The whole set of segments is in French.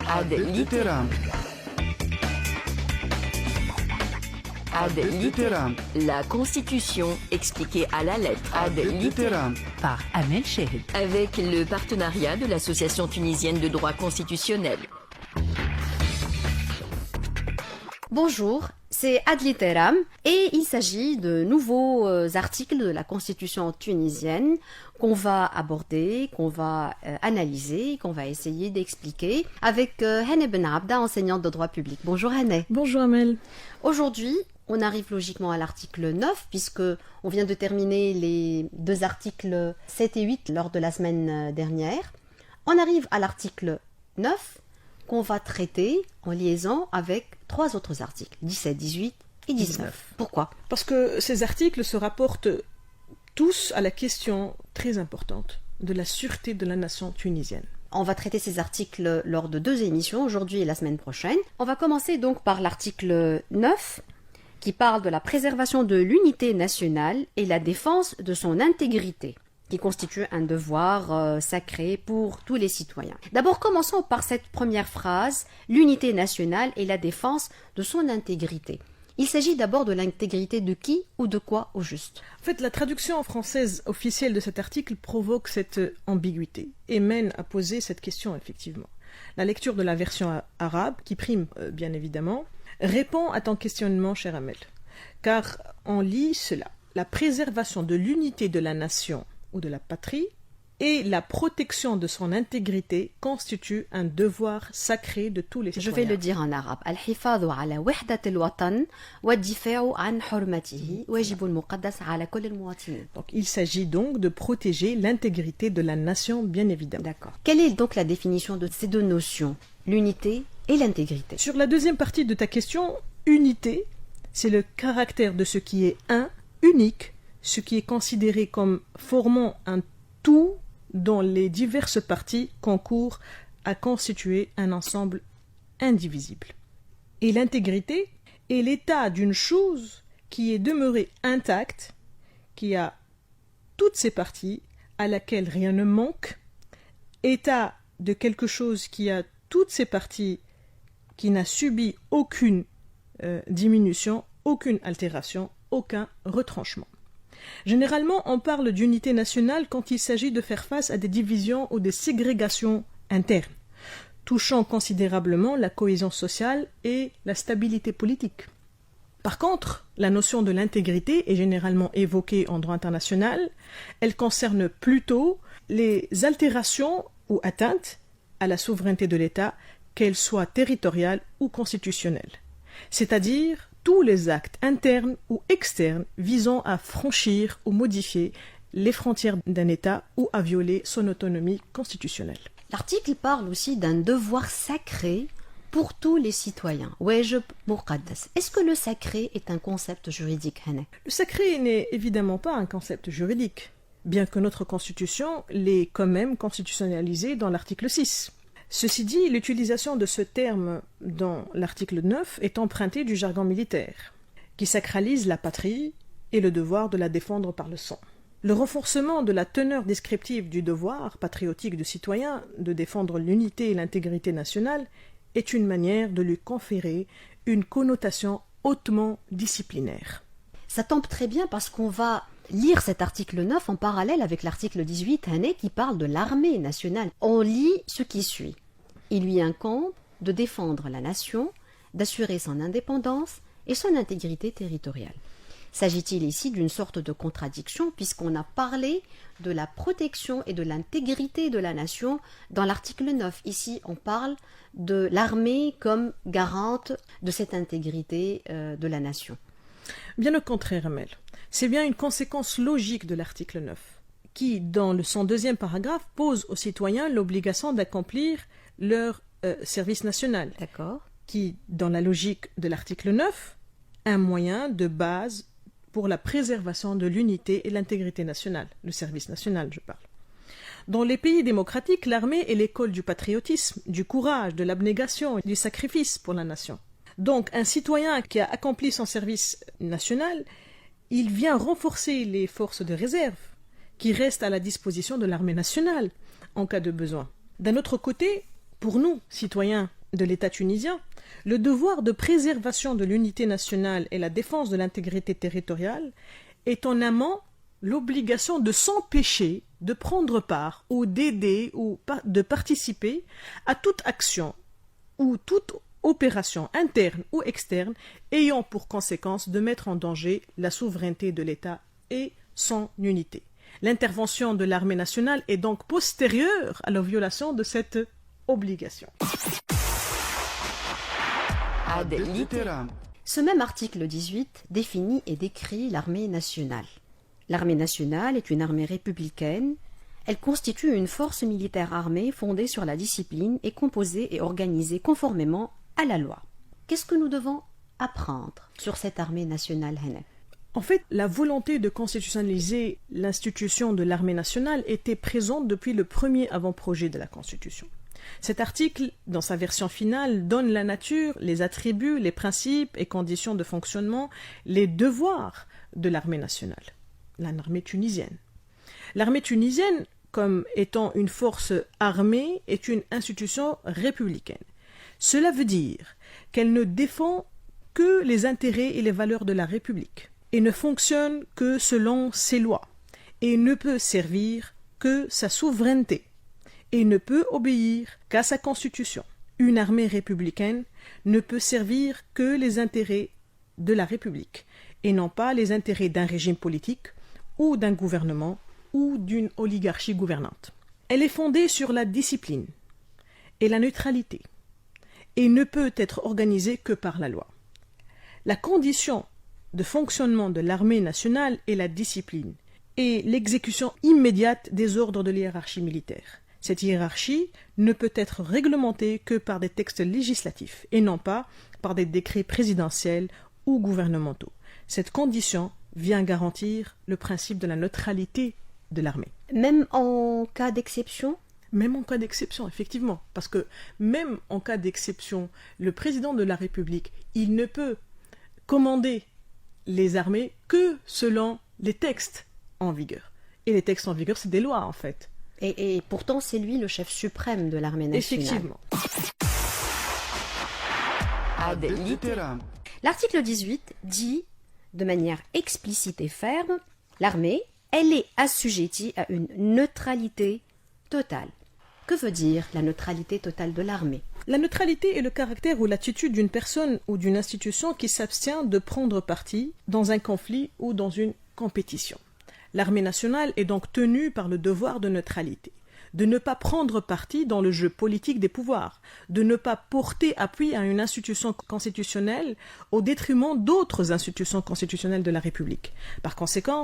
Ad litteram. Ad litteram. La Constitution expliquée à la lettre. Ad litteram. Par Amel Chehd. Avec le partenariat de l'Association tunisienne de droit constitutionnel. Bonjour, c'est Ad litteram et il s'agit de nouveaux articles de la Constitution tunisienne qu'on va aborder, qu'on va analyser, qu'on va essayer d'expliquer avec Hanne Ben Abda, enseignante de droit public. Bonjour Hanne. Bonjour Amel. Aujourd'hui, on arrive logiquement à l'article 9 puisque on vient de terminer les deux articles 7 et 8 lors de la semaine dernière. On arrive à l'article 9 qu'on va traiter en liaison avec trois autres articles, 17, 18 et 19. Pourquoi ? Parce que ces articles se rapportent tous à la question très importante de la sûreté de la nation tunisienne. On va traiter ces articles lors de deux émissions, aujourd'hui et la semaine prochaine. On va commencer donc par l'article 9, qui parle de la préservation de l'unité nationale et la défense de son intégrité, qui constitue un devoir sacré pour tous les citoyens. D'abord, commençons par cette première phrase, l'unité nationale et la défense de son intégrité. Il s'agit d'abord de l'intégrité de qui ou de quoi au juste ? En fait, la traduction française officielle de cet article provoque cette ambiguïté et mène à poser cette question effectivement. La lecture de la version arabe, qui prime bien évidemment, répond à ton questionnement, cher Amel, car on lit cela. La préservation de l'unité de la nation ou de la patrie et la protection de son intégrité constituent un devoir sacré de tous les citoyens. Je vais le dire en arabe. الحفاظ على وحدة الوطن والدفاع عن حرمته واجب مقدس على كل المواطنين. Donc il s'agit donc de protéger l'intégrité de la nation, bien évidemment. D'accord. Quelle est donc la définition de ces deux notions, l'unité et l'intégrité ? Sur la deuxième partie de ta question, unité, c'est le caractère de ce qui est un, unique, ce qui est considéré comme formant un tout dont les diverses parties concourent à constituer un ensemble indivisible. Et l'intégrité est l'état d'une chose qui est demeurée intacte, qui a toutes ses parties, à laquelle rien ne manque, état de quelque chose qui a toutes ses parties, qui n'a subi aucune diminution, aucune altération, aucun retranchement. Généralement, on parle d'unité nationale quand il s'agit de faire face à des divisions ou des ségrégations internes, touchant considérablement la cohésion sociale et la stabilité politique. Par contre, la notion de l'intégrité est généralement évoquée en droit international. Elle concerne plutôt les altérations ou atteintes à la souveraineté de l'État, qu'elles soient territoriales ou constitutionnelles, c'est-à-dire tous les actes internes ou externes visant à franchir ou modifier les frontières d'un État ou à violer son autonomie constitutionnelle. L'article parle aussi d'un devoir sacré pour tous les citoyens. واجب مقدس. Est-ce que le sacré est un concept juridique, Hanne ? Le sacré n'est évidemment pas un concept juridique, bien que notre Constitution l'ait quand même constitutionnalisé dans l'article 6. Ceci dit, l'utilisation de ce terme dans l'article 9 est empruntée du jargon militaire, qui sacralise la patrie et le devoir de la défendre par le sang. Le renforcement de la teneur descriptive du devoir patriotique du citoyen de défendre l'unité et l'intégrité nationale est une manière de lui conférer une connotation hautement disciplinaire. Ça tombe très bien parce qu'on va lire cet article 9 en parallèle avec l'article 18, Hanne, qui parle de l'armée nationale. On lit ce qui suit. Il lui incombe de défendre la nation, d'assurer son indépendance et son intégrité territoriale. S'agit-il ici d'une sorte de contradiction puisqu'on a parlé de la protection et de l'intégrité de la nation dans l'article 9. Ici, on parle de l'armée comme garante de cette intégrité de la nation. Bien au contraire, Amel. C'est bien une conséquence logique de l'article 9, qui, dans son deuxième paragraphe, pose aux citoyens l'obligation d'accomplir leur service national. D'accord. Qui, dans la logique de l'article 9, un moyen de base pour la préservation de l'unité et l'intégrité nationale, le service national, je parle. Dans les pays démocratiques, l'armée est l'école du patriotisme, du courage, de l'abnégation et du sacrifice pour la nation. Donc, un citoyen qui a accompli son service national, il vient renforcer les forces de réserve qui restent à la disposition de l'armée nationale en cas de besoin. D'un autre côté, pour nous, citoyens de l'État tunisien, le devoir de préservation de l'unité nationale et la défense de l'intégrité territoriale est en amont l'obligation de s'empêcher de prendre part ou d'aider ou de participer à toute action ou toute opération interne ou externe ayant pour conséquence de mettre en danger la souveraineté de l'État et son unité. L'intervention de l'armée nationale est donc postérieure à la violation de cette obligation. Ad litteram. Ce même article 18 définit et décrit l'armée nationale. L'armée nationale est une armée républicaine. Elle constitue une force militaire armée fondée sur la discipline et composée et organisée conformément à la loi. Qu'est-ce que nous devons apprendre sur cette armée nationale, Hannah? En fait, la volonté de constitutionnaliser l'institution de l'armée nationale était présente depuis le premier avant-projet de la Constitution. Cet article, dans sa version finale, donne la nature, les attributs, les principes et conditions de fonctionnement, les devoirs de l'armée nationale, l'armée tunisienne. L'armée tunisienne, comme étant une force armée, est une institution républicaine. Cela veut dire qu'elle ne défend que les intérêts et les valeurs de la République et ne fonctionne que selon ses lois et ne peut servir que sa souveraineté et ne peut obéir qu'à sa constitution. Une armée républicaine ne peut servir que les intérêts de la République et non pas les intérêts d'un régime politique ou d'un gouvernement ou d'une oligarchie gouvernante. Elle est fondée sur la discipline et la neutralité et ne peut être organisée que par la loi. La condition de fonctionnement de l'armée nationale est la discipline et l'exécution immédiate des ordres de l'hiérarchie militaire. Cette hiérarchie ne peut être réglementée que par des textes législatifs et non pas par des décrets présidentiels ou gouvernementaux. Cette condition vient garantir le principe de la neutralité de l'armée. Même en cas d'exception? Même en cas d'exception, effectivement. Parce que même en cas d'exception, le président de la République, il ne peut commander les armées que selon les textes en vigueur. Et les textes en vigueur, c'est des lois, en fait. Et pourtant, c'est lui le chef suprême de l'armée nationale. Effectivement. Ad litteram. L'article 18 dit, de manière explicite et ferme, l'armée, elle est assujettie à une neutralité totale. Que veut dire la neutralité totale de l'armée? La neutralité est le caractère ou l'attitude d'une personne ou d'une institution qui s'abstient de prendre parti dans un conflit ou dans une compétition. L'armée nationale est donc tenue par le devoir de neutralité, de ne pas prendre parti dans le jeu politique des pouvoirs, de ne pas porter appui à une institution constitutionnelle au détriment d'autres institutions constitutionnelles de la République. Par conséquent,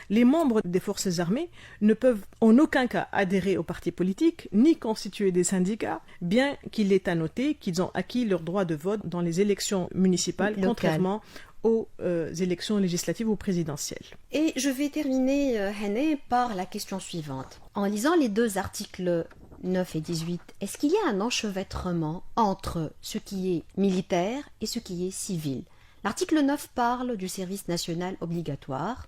les membres des forces armées ne peuvent en aucun cas adhérer aux partis politiques ni constituer des syndicats, bien qu'il est à noter qu'ils ont acquis leur droit de vote dans les élections municipales, contrairement aux élections législatives ou présidentielles. Et je vais terminer, Hannah, par la question suivante. En lisant les deux articles 9 et 18, est-ce qu'il y a un enchevêtrement entre ce qui est militaire et ce qui est civil? L'article 9 parle du service national obligatoire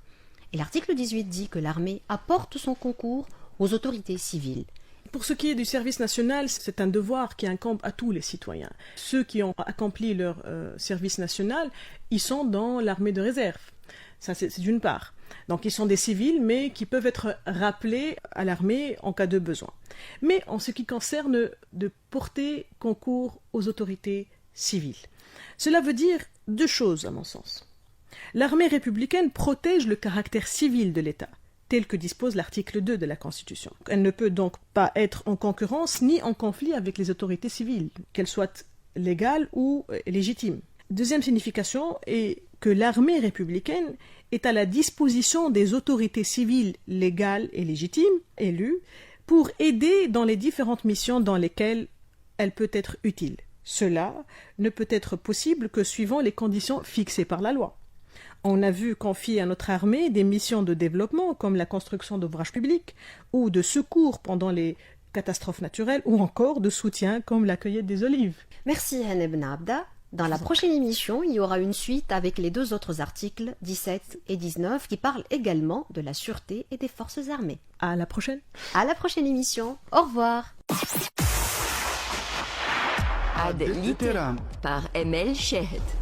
et l'article 18 dit que l'armée apporte son concours aux autorités civiles. Pour ce qui est du service national, c'est un devoir qui incombe à tous les citoyens. Ceux qui ont accompli leur service national, ils sont dans l'armée de réserve. Ça, c'est d'une part. Donc, ils sont des civils, mais qui peuvent être rappelés à l'armée en cas de besoin. Mais en ce qui concerne de porter concours aux autorités civiles, cela veut dire deux choses, à mon sens. L'armée républicaine protège le caractère civil de l'État, tel que dispose l'article 2 de la Constitution. Elle ne peut donc pas être en concurrence ni en conflit avec les autorités civiles, qu'elles soient légales ou légitimes. Deuxième signification est que l'armée républicaine est à la disposition des autorités civiles légales et légitimes, élues, pour aider dans les différentes missions dans lesquelles elle peut être utile. Cela ne peut être possible que suivant les conditions fixées par la loi. On a vu confier à notre armée des missions de développement comme la construction d'ouvrages publics ou de secours pendant les catastrophes naturelles ou encore de soutien comme la cueillette des olives. Merci Hannah Ben Abda. Dans la prochaine émission, il y aura une suite avec les deux autres articles 17 et 19 qui parlent également de la sûreté et des forces armées. À la prochaine. À la prochaine émission. Au revoir. ad littéram par Emel Cheikh.